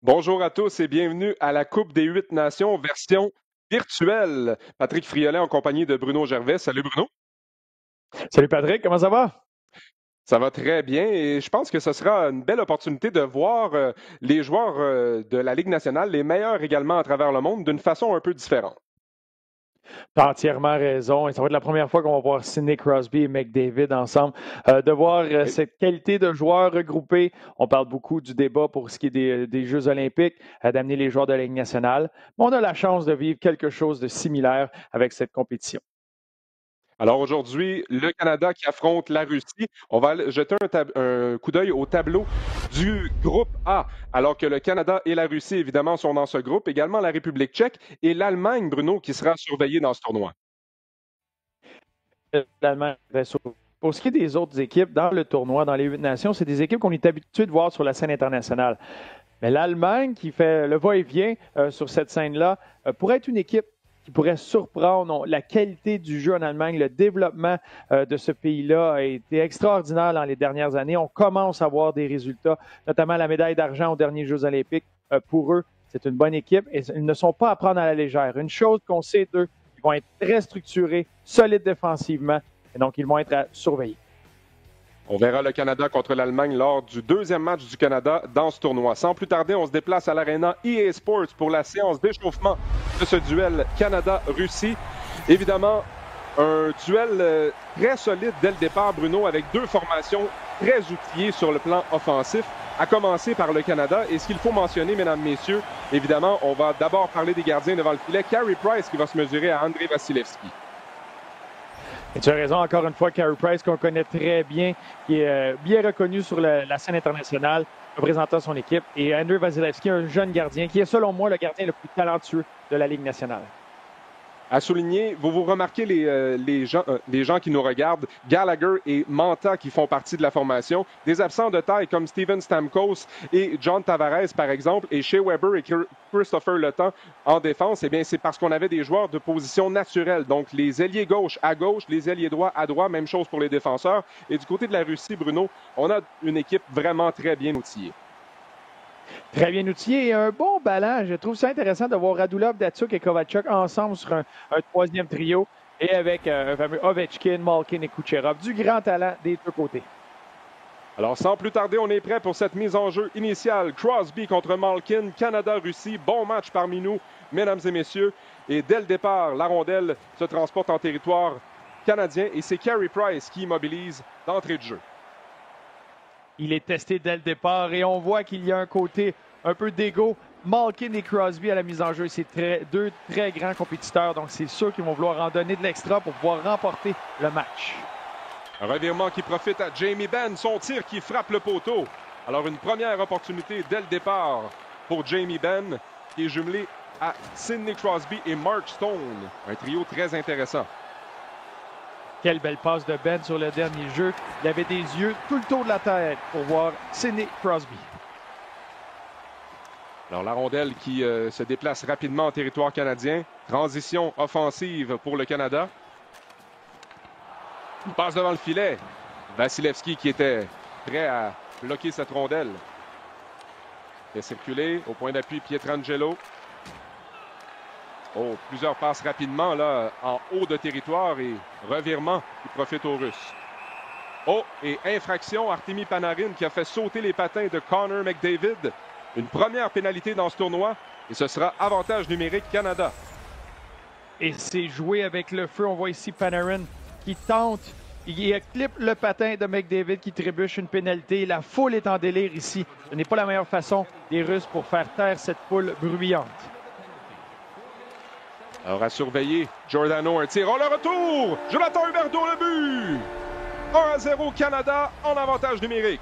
Bonjour à tous et bienvenue à la Coupe des 8 nations version virtuelle. Patrick Friolet en compagnie de Bruno Gervais. Salut Bruno. Salut Patrick, comment ça va? Ça va très bien et je pense que ce sera une belle opportunité de voir les joueurs de la Ligue nationale, les meilleurs également à travers le monde, d'une façon un peu différente. Tu as entièrement raison. Et ça va être la première fois qu'on va voir Sidney Crosby et McDavid ensemble. De voir Oui. cette qualité de joueurs regroupés. On parle beaucoup du débat pour ce qui est des Jeux olympiques, d'amener les joueurs de la Ligue nationale. Mais on a la chance de vivre quelque chose de similaire avec cette compétition. Alors aujourd'hui, le Canada qui affronte la Russie. On va jeter un coup d'œil au tableau du groupe A, alors que le Canada et la Russie, évidemment, sont dans ce groupe. Également la République tchèque et l'Allemagne, Bruno, qui sera surveillée dans ce tournoi. L'Allemagne reste Pour ce qui est des autres équipes dans le tournoi, dans les 8 nations, c'est des équipes qu'on est habitué de voir sur la scène internationale. Mais l'Allemagne, qui fait le va-et-vient sur cette scène-là, pourrait être une équipe qui pourrait surprendre. La qualité du jeu en Allemagne, le développement de ce pays-là a été extraordinaire dans les dernières années. On commence à voir des résultats, notamment la médaille d'argent aux derniers Jeux olympiques. Pour eux, c'est une bonne équipe et ils ne sont pas à prendre à la légère. Une chose qu'on sait d'eux, ils vont être très structurés, solides défensivement, et donc ils vont être à surveiller. On verra le Canada contre l'Allemagne lors du deuxième match du Canada dans ce tournoi. Sans plus tarder, on se déplace à l'aréna EA Sports pour la séance d'échauffement de ce duel Canada-Russie. Évidemment, un duel très solide dès le départ, Bruno, avec deux formations très outillées sur le plan offensif, à commencer par le Canada. Et ce qu'il faut mentionner, mesdames, messieurs, évidemment, on va d'abord parler des gardiens devant le filet. Carey Price qui va se mesurer à Andrei Vasilevski. Et tu as raison, encore une fois, Carey Price, qu'on connaît très bien, qui est bien reconnu sur la scène internationale, représentant son équipe. Et Andrei Vasilevski, un jeune gardien, qui est selon moi le gardien le plus talentueux de la Ligue nationale. À souligner, vous remarquez les gens qui nous regardent, Gallagher et Manta qui font partie de la formation, des absents de taille comme Steven Stamkos et John Tavares par exemple, et Shea Weber et Christopher Le Temps en défense, eh bien c'est parce qu'on avait des joueurs de position naturelle, donc les ailiers gauche à gauche, les ailiers droit à droite, même chose pour les défenseurs. Et du côté de la Russie, Bruno, on a une équipe vraiment très bien outillée. Très bien outillé et un bon ballon. Je trouve ça intéressant de voir Radulov, Datsuk et Kovalchuk ensemble sur un troisième trio et avec un fameux Ovechkin, Malkin et Kucherov. Du grand talent des deux côtés. Alors, sans plus tarder, on est prêt pour cette mise en jeu initiale. Crosby contre Malkin, Canada-Russie. Bon match parmi nous, mesdames et messieurs. Et dès le départ, la rondelle se transporte en territoire canadien et c'est Carey Price qui immobilise d'entrée de jeu. Il est testé dès le départ et on voit qu'il y a un côté un peu d'égo. Malkin et Crosby à la mise en jeu, c'est deux très grands compétiteurs, donc c'est sûr qu'ils vont vouloir en donner de l'extra pour pouvoir remporter le match. Un revirement qui profite à Jamie Benn, son tir qui frappe le poteau. Alors une première opportunité dès le départ pour Jamie Benn, qui est jumelé à Sidney Crosby et Mark Stone. Un trio très intéressant. Quelle belle passe de Ben sur le dernier jeu. Il avait des yeux tout le tour de la tête pour voir Sidney Crosby. Alors la rondelle qui se déplace rapidement en territoire canadien. Transition offensive pour le Canada. Il passe devant le filet. Vasilevski qui était prêt à bloquer cette rondelle. Il fait circuler au point d'appui Pietrangelo. Oh, plusieurs passes rapidement là en haut de territoire et revirement qui profite aux Russes. Oh, et infraction, Artemi Panarin qui a fait sauter les patins de Connor McDavid. Une première pénalité dans ce tournoi et ce sera avantage numérique Canada. Et c'est joué avec le feu. On voit ici Panarin qui tente. Il clip le patin de McDavid qui trébuche une pénalité. La foule est en délire ici. Ce n'est pas la meilleure façon des Russes pour faire taire cette foule bruyante. Alors à surveiller, Giordano un tir. Oh, le retour! Jonathan Huberdeau le but! 1-0 Canada en avantage numérique.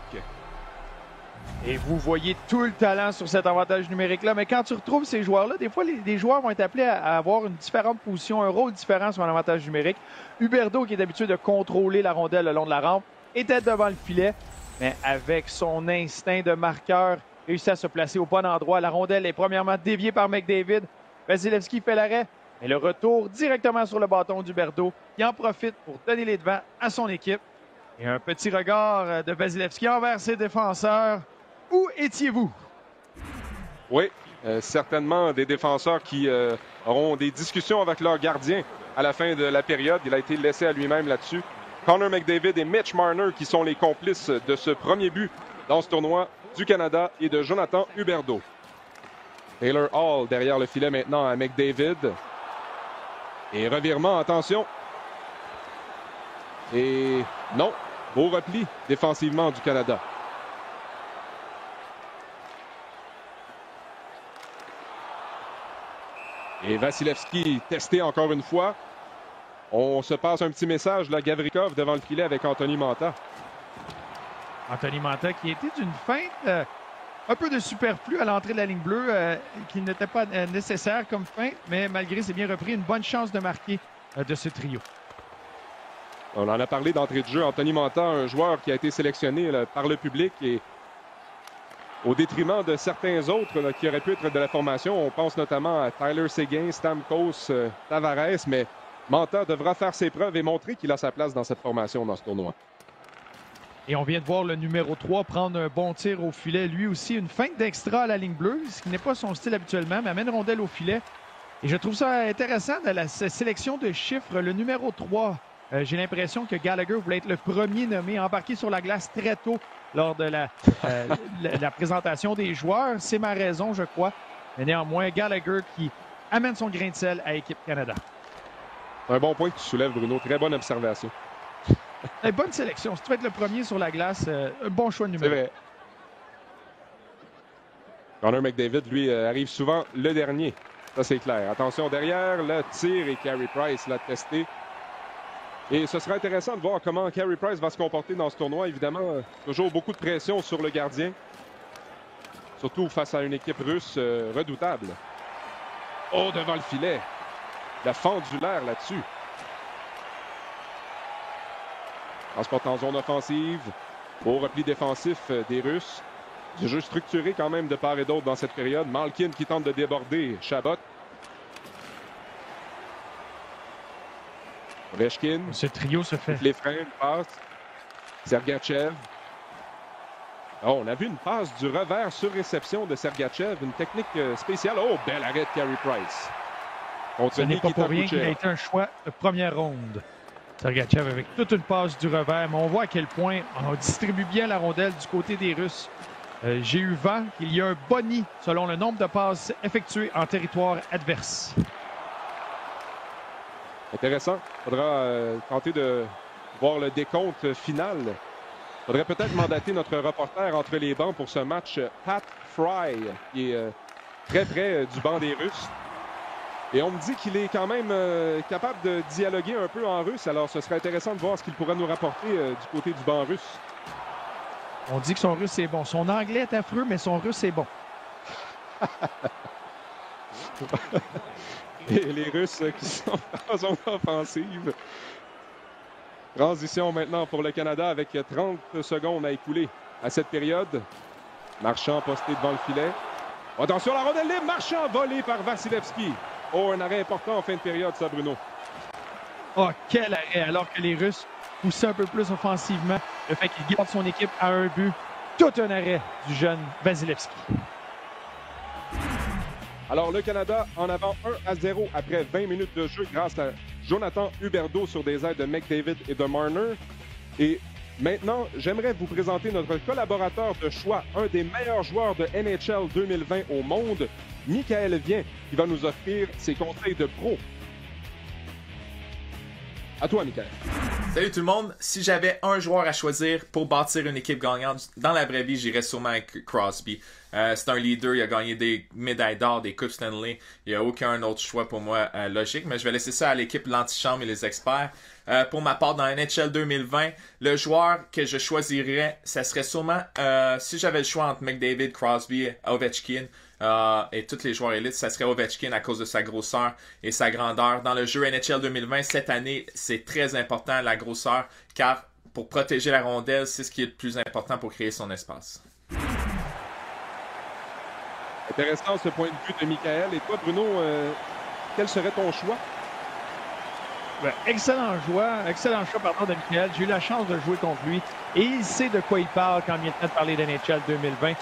Et vous voyez tout le talent sur cet avantage numérique-là. Mais quand tu retrouves ces joueurs-là, des fois, les joueurs vont être appelés à avoir une différente position, un rôle différent sur un avantage numérique. Huberdeau, qui est habitué de contrôler la rondelle le long de la rampe, était devant le filet, mais avec son instinct de marqueur, réussit à se placer au bon endroit. La rondelle est premièrement déviée par McDavid. Vasilevski fait l'arrêt, mais le retour directement sur le bâton d'Huberdeau, qui en profite pour donner les devants à son équipe. Et un petit regard de Vasilevski envers ses défenseurs. Où étiez-vous? Oui, certainement des défenseurs qui auront des discussions avec leur gardien à la fin de la période. Il a été laissé à lui-même là-dessus. Connor McDavid et Mitch Marner qui sont les complices de ce premier but dans ce tournoi du Canada et de Jonathan Huberdeau. Taylor Hall derrière le filet maintenant à McDavid. Et revirement, attention. Et non, beau repli défensivement du Canada. Et Vasilevski testé encore une fois. On se passe un petit message, là, Gavrikov devant le filet avec Anthony Mantha. Anthony Mantha qui était d'une feinte un peu de superflu à l'entrée de la ligne bleue, qui n'était pas nécessaire comme feinte, mais malgré c'est bien repris, une bonne chance de marquer de ce trio. On en a parlé d'entrée de jeu. Anthony Mantha, un joueur qui a été sélectionné là, par le public et au détriment de certains autres là, qui auraient pu être de la formation. On pense notamment à Tyler Seguin, Stamkos, Tavares, mais Mantha devra faire ses preuves et montrer qu'il a sa place dans cette formation dans ce tournoi. Et on vient de voir le numéro 3 prendre un bon tir au filet. Lui aussi, une feinte d'extra à la ligne bleue, ce qui n'est pas son style habituellement, mais amène rondelle au filet. Et je trouve ça intéressant de la sélection de chiffres. Le numéro 3, j'ai l'impression que Gallagher voulait être le premier nommé, embarqué sur la glace très tôt lors de la présentation des joueurs. C'est ma raison, je crois. Mais néanmoins, Gallagher qui amène son grain de sel à Équipe Canada. Un bon point que tu soulèves, Bruno. Très bonne observation. Bonne sélection. Si tu veux être le premier sur la glace, un bon choix de numéro. C'est vrai. Connor McDavid, lui, arrive souvent le dernier. Ça, c'est clair. Attention derrière, le tir et Carey Price l'a testé. Et ce sera intéressant de voir comment Carey Price va se comporter dans ce tournoi. Évidemment, toujours beaucoup de pression sur le gardien. Surtout face à une équipe russe redoutable. Oh, devant le filet. La fendu l'air là-dessus. Transport en zone offensive. Beau repli défensif des Russes. Du jeu structuré quand même de part et d'autre dans cette période. Malkin qui tente de déborder Chabot. Ovechkin. Ce trio se fait. Les freins, passe. Sergachev. Oh, on a vu une passe du revers sur réception de Sergachev. Une technique spéciale. Oh, bel arrêt de Carey Price. Ce n'est pas pour rien qu'il a été un choix de première ronde. Sergachev avec toute une passe du revers, mais on voit à quel point on distribue bien la rondelle du côté des Russes. J'ai eu vent qu'il y a un boni selon le nombre de passes effectuées en territoire adverse. Intéressant. Il faudra tenter de voir le décompte final. Il faudrait peut-être mandater notre reporter entre les bancs pour ce match, Pat Fry, qui est très près du banc des Russes. Et on me dit qu'il est quand même capable de dialoguer un peu en russe. Alors, ce serait intéressant de voir ce qu'il pourra nous rapporter du côté du banc russe. On dit que son russe est bon. Son anglais est affreux, mais son russe est bon. Et les Russes qui sont en zone offensive. Transition maintenant pour le Canada avec 30 secondes à écouler à cette période. Marchand posté devant le filet. Attention, la rondelle libre. Marchand volé par Vasilevski. Oh, un arrêt important en fin de période, ça, Bruno. Oh, quel arrêt! Alors que les Russes poussaient un peu plus offensivement. Le fait qu'il garde son équipe à un but. Tout un arrêt du jeune Vasilevski. Alors, le Canada en avant 1-0 après 20 minutes de jeu grâce à Jonathan Huberdeau sur des aides de McDavid et de Marner. Et maintenant, j'aimerais vous présenter notre collaborateur de choix, un des meilleurs joueurs de NHL 2020 au monde, Michael Vien, qui va nous offrir ses conseils de pro. À toi, Michael. Salut tout le monde. Si j'avais un joueur à choisir pour bâtir une équipe gagnante, dans la vraie vie, j'irais sûrement avec Crosby. C'est un leader, il a gagné des médailles d'or, des Coupes Stanley. Il n'y a aucun autre choix pour moi logique, mais je vais laisser ça à l'équipe L'Antichambre et les experts. Pour ma part, dans NHL 2020, le joueur que je choisirais, ça serait sûrement, si j'avais le choix entre McDavid, Crosby, Ovechkin, et tous les joueurs élites, ça serait Ovechkin à cause de sa grosseur et sa grandeur. Dans le jeu NHL 2020, cette année, c'est très important la grosseur, car pour protéger la rondelle, c'est ce qui est le plus important pour créer son espace. Intéressant ce point de vue de Michael. Et toi, Bruno, quel serait ton choix? Excellent choix de Michael. J'ai eu la chance de jouer contre lui et il sait de quoi il parle quand il vient de parler d'NHL 2020.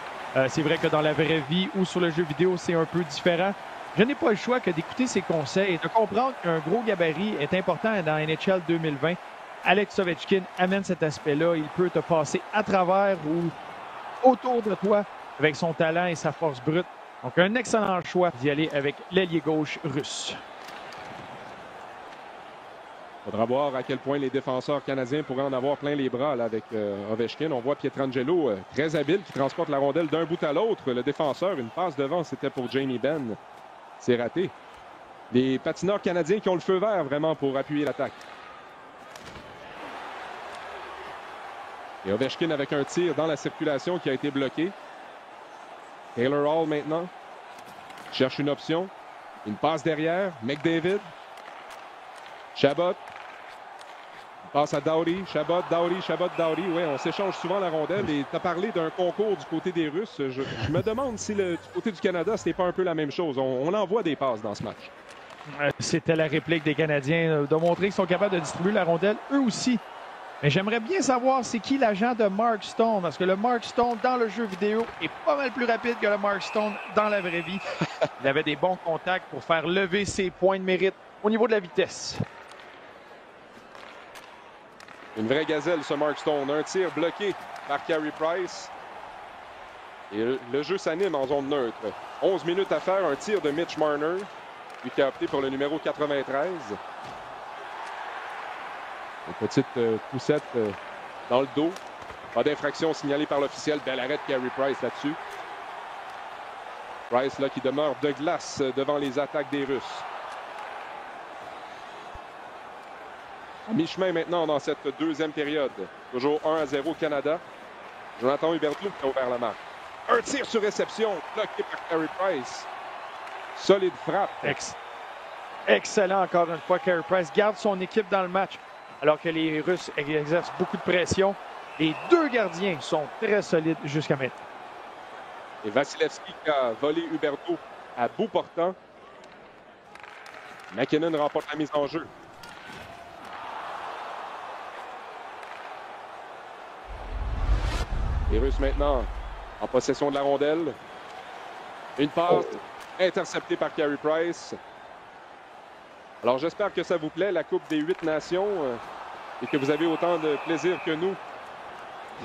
C'est vrai que dans la vraie vie ou sur le jeu vidéo, c'est un peu différent. Je n'ai pas le choix que d'écouter ses conseils et de comprendre qu'un gros gabarit est important dans NHL 2020. Alex Ovechkin amène cet aspect-là. Il peut te passer à travers ou autour de toi avec son talent et sa force brute. Donc, un excellent choix d'y aller avec l'ailier gauche russe. Il faudra voir à quel point les défenseurs canadiens pourraient en avoir plein les bras là, avec Ovechkin. On voit Pietrangelo très habile qui transporte la rondelle d'un bout à l'autre. Le défenseur, une passe devant, c'était pour Jamie Benn. C'est raté. Les patineurs canadiens qui ont le feu vert vraiment pour appuyer l'attaque. Et Ovechkin avec un tir dans la circulation qui a été bloqué. Taylor Hall maintenant cherche une option. Une passe derrière. McDavid. Chabot. Passe à Doughty. Chabot, Doughty, Chabot, Doughty. Oui, on s'échange souvent la rondelle. Et tu as parlé d'un concours du côté des Russes. Je me demande si du côté du Canada, c'était pas un peu la même chose. On envoie des passes dans ce match. C'était la réplique des Canadiens de montrer qu'ils sont capables de distribuer la rondelle eux aussi. Mais j'aimerais bien savoir c'est qui l'agent de Mark Stone, parce que le Mark Stone dans le jeu vidéo est pas mal plus rapide que le Mark Stone dans la vraie vie. Il avait des bons contacts pour faire lever ses points de mérite au niveau de la vitesse. Une vraie gazelle, ce Mark Stone. Un tir bloqué par Carey Price. Et le jeu s'anime en zone neutre. 11 minutes à faire, un tir de Mitch Marner, lui qui a opté pour le numéro 93. Une petite poussette dans le dos. Pas d'infraction signalée par l'officiel. Bel arrêt de Carey Price là-dessus. Price là qui demeure de glace devant les attaques des Russes. À mi-chemin maintenant dans cette deuxième période. Toujours 1-0 Canada. Jonathan Huberdeau qui a ouvert la marque. Un tir sur réception, bloqué par Carey Price. Solide frappe. Excellent encore une fois. Carey Price garde son équipe dans le match. Alors que les Russes exercent beaucoup de pression. Les deux gardiens sont très solides jusqu'à maintenant. Et Vasilevski qui a volé Huberdeau à bout portant. McKinnon remporte la mise en jeu. Les Russes maintenant en possession de la rondelle. Une passe interceptée par Carey Price. Alors j'espère que ça vous plaît, la Coupe des 8 Nations, et que vous avez autant de plaisir que nous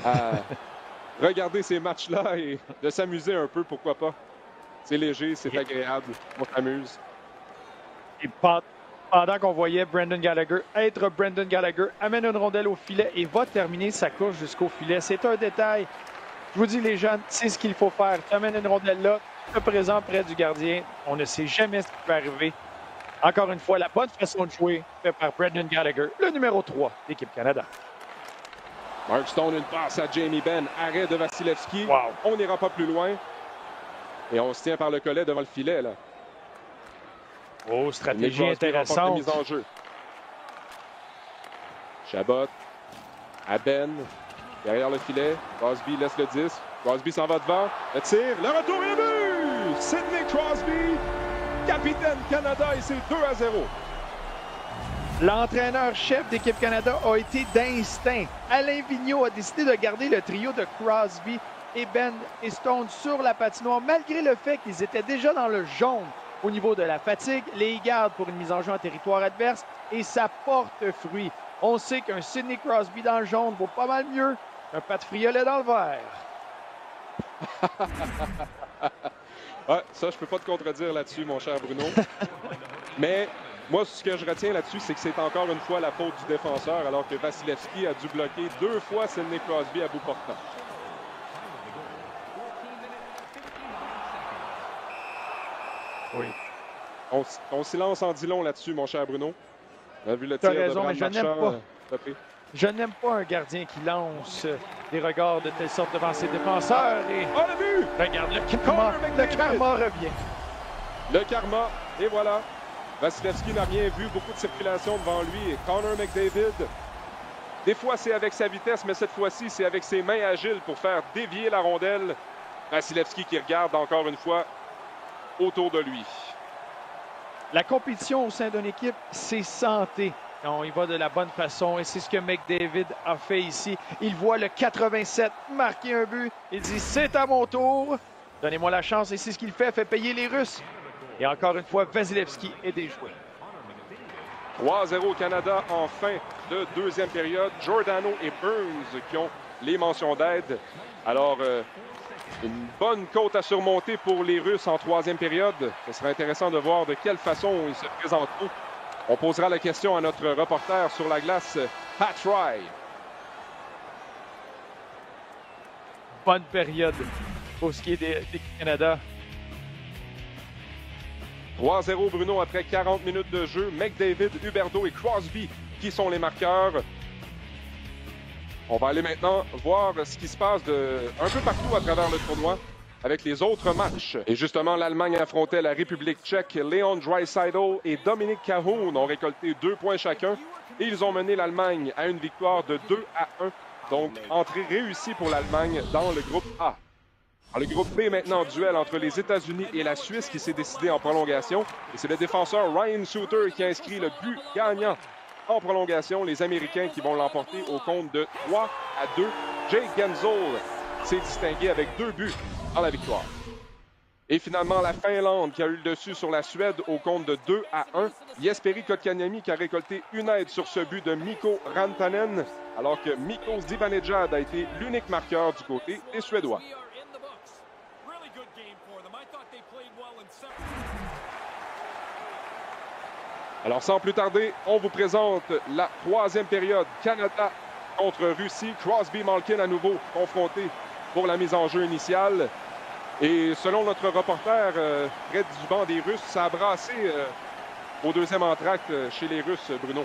à regarder ces matchs-là et de s'amuser un peu, pourquoi pas. C'est léger, c'est agréable, on s'amuse. Et pendant qu'on voyait Brendan Gallagher être Brendan Gallagher, amène une rondelle au filet et va terminer sa course jusqu'au filet. C'est un détail. Je vous dis, les jeunes, c'est ce qu'il faut faire. Tu amènes une rondelle là, tu es présent près du gardien. On ne sait jamais ce qui peut arriver. Encore une fois, la bonne façon de jouer fait par Brendan Gallagher, le numéro 3 d'équipe Canada. Mark Stone, une passe à Jamie Benn. Arrêt de Vasilevski. Wow. On n'ira pas plus loin. Et on se tient par le collet devant le filet, là. Oh, stratégie intéressante. Mise en jeu. Chabot à Benn. Derrière le filet. Crosby laisse le 10. Crosby s'en va devant. Le tir. Le retour et le but! Sidney Crosby, capitaine Canada, et c'est 2-0. L'entraîneur-chef d'équipe Canada a été d'instinct. Alain Vigneault a décidé de garder le trio de Crosby et Benn et Stone sur la patinoire, malgré le fait qu'ils étaient déjà dans le jaune. Au niveau de la fatigue, les gardes pour une mise en jeu en territoire adverse et ça porte fruit. On sait qu'un Sidney Crosby dans le jaune vaut pas mal mieux qu'un Pat Friolet dans le vert. Ouais, ça, je peux pas te contredire là-dessus, mon cher Bruno. Mais moi, ce que je retiens là-dessus, c'est que c'est encore une fois la faute du défenseur, alors que Vasilevski a dû bloquer 2 fois Sidney Crosby à bout portant. Oui. Ton silence en dit long là-dessus, mon cher Bruno. On a vu le tir tir raison, de mais je n'aime Marchand, pas. Je n'aime pas un gardien qui lance des regards de telle sorte devant ses défenseurs. Et on l'a vu! Regarde, le karma revient. Le karma, et voilà. Vasilevski n'a rien vu, beaucoup de circulation devant lui. Et Connor McDavid, des fois c'est avec sa vitesse, mais cette fois-ci c'est avec ses mains agiles pour faire dévier la rondelle. Vasilevski qui regarde encore une fois autour de lui. La compétition au sein d'une équipe, c'est santé. On y va de la bonne façon et c'est ce que McDavid a fait ici. Il voit le 87 marquer un but Il dit, c'est à mon tour. Donnez-moi la chance et c'est ce qu'il fait payer les Russes. Et encore une fois, Vasilevskiy est déjoué. 3-0 Canada en fin de deuxième période. Giordano et Burns qui ont les mentions d'aide. Alors, une bonne côte à surmonter pour les Russes en troisième période. Ce sera intéressant de voir de quelle façon ils se présenteront. On posera la question à notre reporter sur la glace, Pat Fry. Bonne période pour ce qui est des Canada. 3-0 Bruno après 40 minutes de jeu. McDavid, Huberdeau et Crosby qui sont les marqueurs. On va aller maintenant voir ce qui se passe un peu partout à travers le tournoi avec les autres matchs. Et justement, l'Allemagne affrontait la République tchèque. Leon Draisaitl et Dominic Cahoon ont récolté 2 points chacun. Et ils ont mené l'Allemagne à une victoire de 2-1. Donc, entrée réussie pour l'Allemagne dans le groupe A. Dans le groupe B, maintenant, duel entre les États-Unis et la Suisse qui s'est décidé en prolongation. Et c'est le défenseur Ryan Suter qui a inscrit le but gagnant en prolongation. Les Américains qui vont l'emporter au compte de 3-2. Jake Gensel s'est distingué avec 2 buts dans la victoire. Et finalement, la Finlande qui a eu le dessus sur la Suède au compte de 2-1. Jesperi Kotkaniemi qui a récolté une aide sur ce but de Mikko Rantanen, alors que Mikko Zibanejad a été l'unique marqueur du côté des Suédois. Alors, sans plus tarder, on vous présente la troisième période. Canada contre Russie. Crosby-Malkin à nouveau confronté pour la mise en jeu initiale. Et selon notre reporter, près du banc des Russes, ça a brassé au deuxième entracte chez les Russes, Bruno.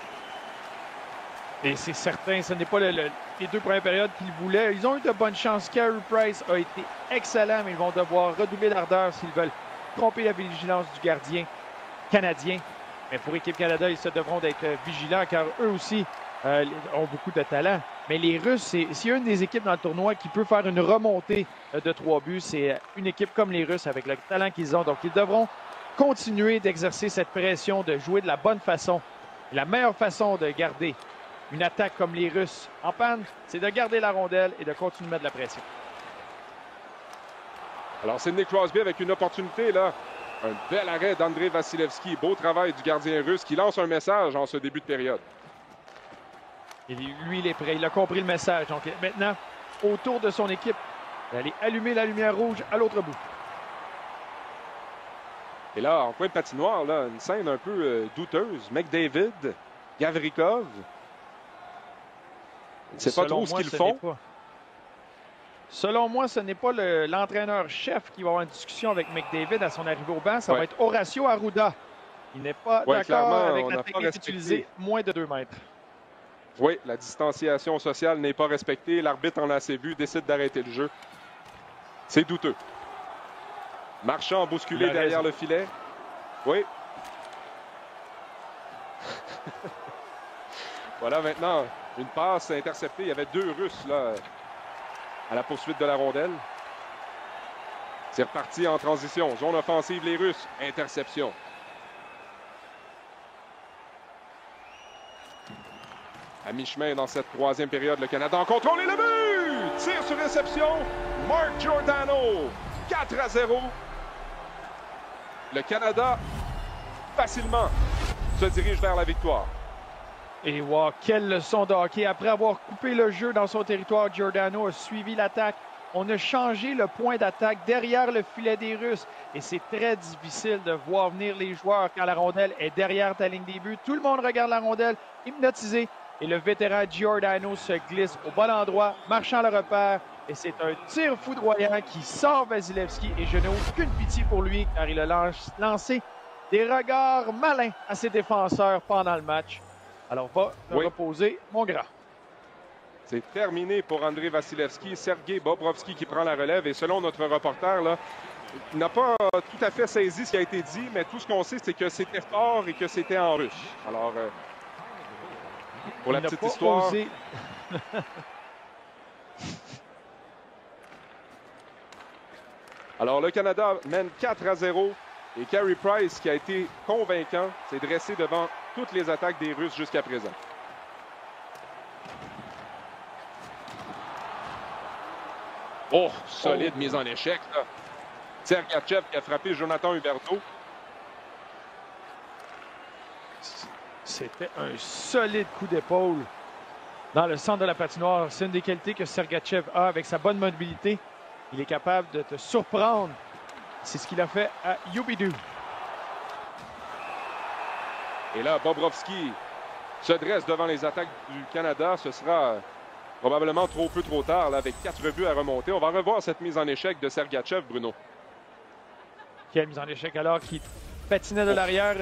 Et c'est certain, ce n'est pas les 2 premières périodes qu'ils voulaient. Ils ont eu de bonnes chances. Carey Price a été excellent, mais ils vont devoir redoubler d'ardeur s'ils veulent tromper la vigilance du gardien canadien. Mais pour l'équipe Canada, ils se devront d'être vigilants car eux aussi ont beaucoup de talent. Mais les Russes, s'il y a une des équipes dans le tournoi qui peut faire une remontée de 3 buts, c'est une équipe comme les Russes avec le talent qu'ils ont. Donc, ils devront continuer d'exercer cette pression, de jouer de la bonne façon. La meilleure façon de garder une attaque comme les Russes en panne, c'est de garder la rondelle et de continuer à mettre de la pression. Alors, Sidney Crosby avec une opportunité, là. Un bel arrêt d'Andrei Vasilevskiy. Beau travail du gardien russe qui lance un message en ce début de période. Et lui, il est prêt. Il a compris le message. Donc, maintenant, autour de son équipe, d'aller allumer la lumière rouge à l'autre bout. Et là, en coin de patinoire, là, une scène un peu douteuse. McDavid, Gavrikov. Je ne sais pas trop ce qu'ils font. Selon moi, ce n'est pas l'entraîneur-chef qui va avoir une discussion avec McDavid à son arrivée au banc. Ça va être Horacio Arruda. Il n'est pas d'accord avec la technique utilisée, moins de 2 mètres. Oui, la distanciation sociale n'est pas respectée. L'arbitre en a assez vu, décide d'arrêter le jeu. C'est douteux. Marchand bousculé derrière le filet. Oui. Voilà maintenant une passe interceptée. Il y avait 2 Russes là à la poursuite de la rondelle. C'est reparti en transition. Zone offensive, les Russes. Interception. À mi-chemin dans cette troisième période, le Canada en contrôle et le but! Tir sur réception. Mark Giordano. 4-0. Le Canada, facilement, se dirige vers la victoire. Et wow, quelle leçon de hockey. Après avoir coupé le jeu dans son territoire, Giordano a suivi l'attaque. On a changé le point d'attaque derrière le filet des Russes. Et c'est très difficile de voir venir les joueurs quand la rondelle est derrière ta ligne des buts. Tout le monde regarde la rondelle, hypnotisé. Et le vétéran Giordano se glisse au bon endroit. Marchand le repère. Et c'est un tir foudroyant qui sort Vasilevskiy. Et je n'ai aucune pitié pour lui car il a lancé des regards malins à ses défenseurs pendant le match. Alors, va te reposer, mon grand. C'est terminé pour Andrei Vasilevskiy. Sergei Bobrovski qui prend la relève. Et selon notre reporter, là, il n'a pas tout à fait saisi ce qui a été dit, mais tout ce qu'on sait, c'est que c'était fort et que c'était en russe. Alors, pour la petite histoire... Alors, le Canada mène 4-0. Et Carey Price, qui a été convaincant, s'est dressé devant toutes les attaques des Russes jusqu'à présent. Oh, solide mise en échec, là. Sergachev qui a frappé Jonathan Huberdeau. C'était un solide coup d'épaule dans le centre de la patinoire. C'est une des qualités que Sergachev a avec sa bonne mobilité. Il est capable de te surprendre. C'est ce qu'il a fait à Uberdoo. Et là, Bobrovski se dresse devant les attaques du Canada. Ce sera probablement trop tard, là, avec 4 buts à remonter. On va revoir cette mise en échec de Sergachev, Bruno. Quelle mise en échec alors qu'il patinait de l'arrière.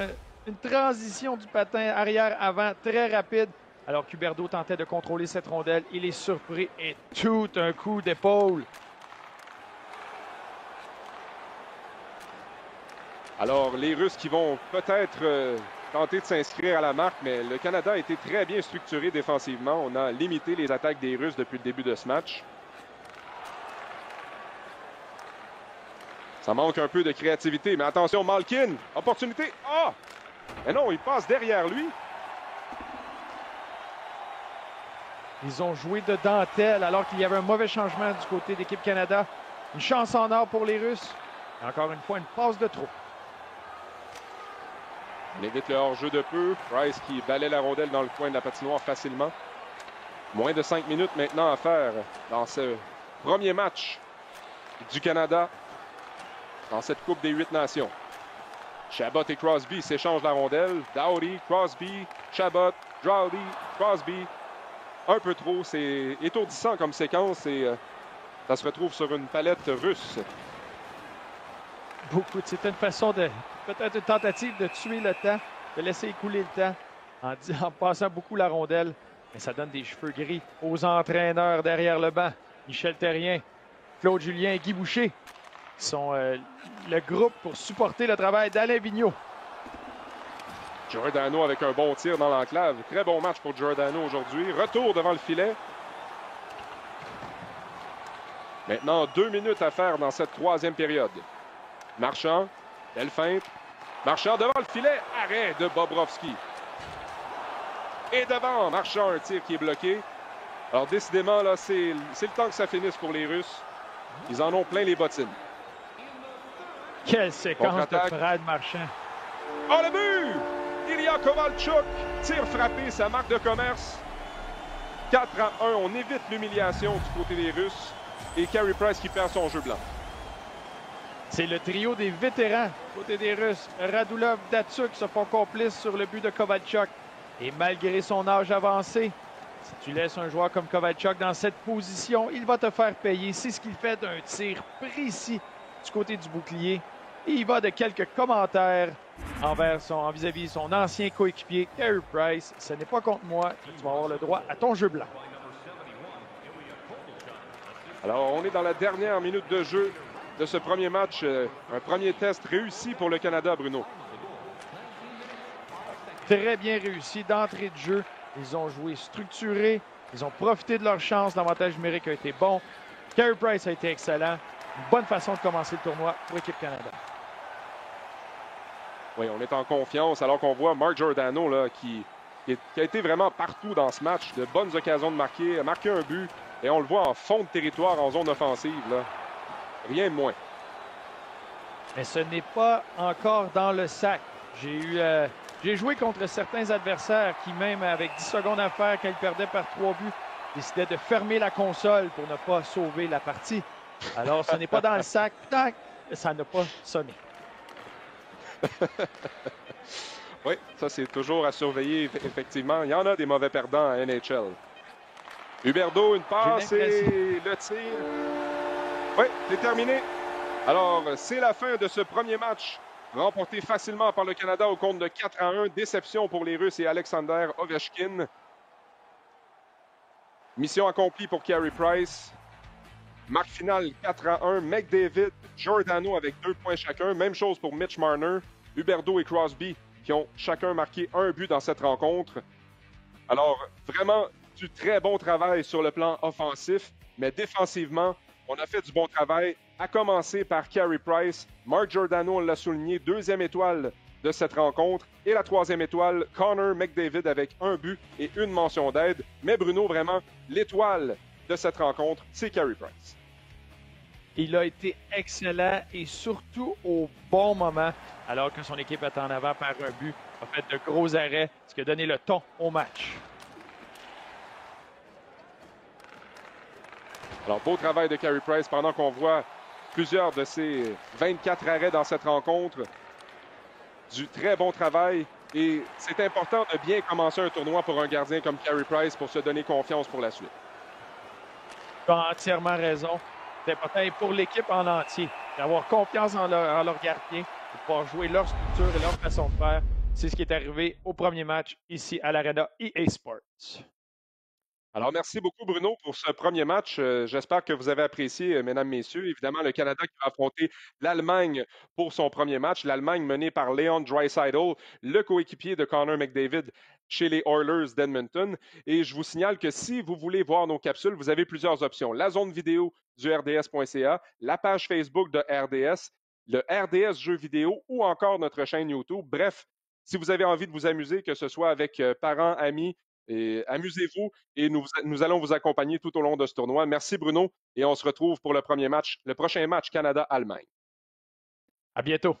Une transition du patin arrière-avant très rapide. Alors qu'Huberdeau tentait de contrôler cette rondelle. Il est surpris et tout un coup d'épaule. Alors, les Russes qui vont peut-être tenter de s'inscrire à la marque, mais le Canada a été très bien structuré défensivement. On a limité les attaques des Russes depuis le début de ce match. Ça manque un peu de créativité, mais attention, Malkin, opportunité. Ah! Mais non, il passe derrière lui. Ils ont joué de dentelle alors qu'il y avait un mauvais changement du côté d'équipe Canada. Une chance en or pour les Russes. Et encore une fois, une passe de trop. On évite le hors-jeu de peu. Price qui balaie la rondelle dans le coin de la patinoire facilement. Moins de 5 minutes maintenant à faire dans ce premier match du Canada dans cette Coupe des 8 Nations. Chabot et Crosby s'échangent la rondelle. Doughty, Crosby, Chabot, Doughty, Crosby. Un peu trop, c'est étourdissant comme séquence et ça se retrouve sur une palette russe. C'était une façon de, peut-être une tentative de tuer le temps, de laisser écouler le temps en passant beaucoup la rondelle. Mais ça donne des cheveux gris aux entraîneurs derrière le banc. Michel Therrien, Claude Julien et Guy Boucher qui sont le groupe pour supporter le travail d'Alain Vigneault. Giordano avec un bon tir dans l'enclave. Très bon match pour Giordano aujourd'hui. Retour devant le filet. Maintenant, 2 minutes à faire dans cette troisième période. Marchand, belle feinte. Marchand devant le filet. Arrêt de Bobrovski. Et devant, Marchand, un tir qui est bloqué. Alors décidément, là, c'est le temps que ça finisse pour les Russes. Ils en ont plein les bottines. Quelle séquence de Brad Marchand. Oh, le but! Ilya Kovalchuk, tir frappé, sa marque de commerce. 4-1, on évite l'humiliation du côté des Russes. Et Carey Price qui perd son jeu blanc. C'est le trio des vétérans du côté des Russes. Radulov, Datsuk se font complices sur le but de Kovalchuk. Et malgré son âge avancé, si tu laisses un joueur comme Kovalchuk dans cette position, il va te faire payer. C'est ce qu'il fait d'un tir précis du côté du bouclier. Et il va de quelques commentaires vis-à-vis son ancien coéquipier, Carey Price. Ce n'est pas contre moi, tu vas avoir le droit à ton jeu blanc. Alors, on est dans la dernière minute de jeu de ce premier match. Un premier test réussi pour le Canada, Bruno. Très bien réussi d'entrée de jeu. Ils ont joué structuré. Ils ont profité de leur chance. L'avantage numérique a été bon. Carey Price a été excellent. Une bonne façon de commencer le tournoi pour l'équipe Canada. Oui, on est en confiance alors qu'on voit Mark Giordano là, qui a été vraiment partout dans ce match. De bonnes occasions de marquer, a marqué un but. Et on le voit en fond de territoire, en zone offensive. Là. Rien de moins. Mais ce n'est pas encore dans le sac. J'ai joué contre certains adversaires qui, même avec 10 secondes à faire, quand ils perdaient par 3 buts, décidaient de fermer la console pour ne pas sauver la partie. Alors, ce n'est pas dans le sac. Tac, ça n'a pas sonné. Oui, ça, c'est toujours à surveiller, effectivement. Il y en a des mauvais perdants à NHL. Huberdeau, une passe et le tir. Oui, c'est terminé. Alors, c'est la fin de ce premier match remporté facilement par le Canada au compte de 4-1. Déception pour les Russes et Alexander Ovechkin. Mission accomplie pour Carey Price. Marque finale 4-1. McDavid, Giordano avec 2 points chacun. Même chose pour Mitch Marner, Huberdeau et Crosby qui ont chacun marqué un but dans cette rencontre. Alors, vraiment, du très bon travail sur le plan offensif, mais défensivement, on a fait du bon travail, à commencer par Carey Price. Mark Giordano, on l'a souligné, 2e étoile de cette rencontre. Et la 3e étoile, Connor McDavid avec 1 but et 1 mention d'aide. Mais Bruno, vraiment, l'étoile de cette rencontre, c'est Carey Price. Il a été excellent et surtout au bon moment, alors que son équipe est en avant par un but, a fait de gros arrêts, ce qui a donné le ton au match. Alors, beau travail de Carey Price pendant qu'on voit plusieurs de ses 24 arrêts dans cette rencontre. Du très bon travail. Et c'est important de bien commencer un tournoi pour un gardien comme Carey Price pour se donner confiance pour la suite. Tu as entièrement raison. C'est important et pour l'équipe en entier d'avoir confiance en leur gardien, de pouvoir jouer leur structure et leur façon de faire. C'est ce qui est arrivé au premier match ici à l'Arena EA Sports. Alors, merci beaucoup, Bruno, pour ce premier match. J'espère que vous avez apprécié, mesdames, messieurs. Évidemment, le Canada qui va affronter l'Allemagne pour son premier match. L'Allemagne menée par Leon Draisaitl, le coéquipier de Connor McDavid chez les Oilers d'Edmonton. Et je vous signale que si vous voulez voir nos capsules, vous avez plusieurs options. La zone vidéo du RDS.ca, la page Facebook de RDS, le RDS Jeux vidéo ou encore notre chaîne YouTube. Bref, si vous avez envie de vous amuser, que ce soit avec parents, amis, et amusez-vous et nous allons vous accompagner tout au long de ce tournoi. Merci Bruno et on se retrouve pour le prochain match Canada-Allemagne. À bientôt.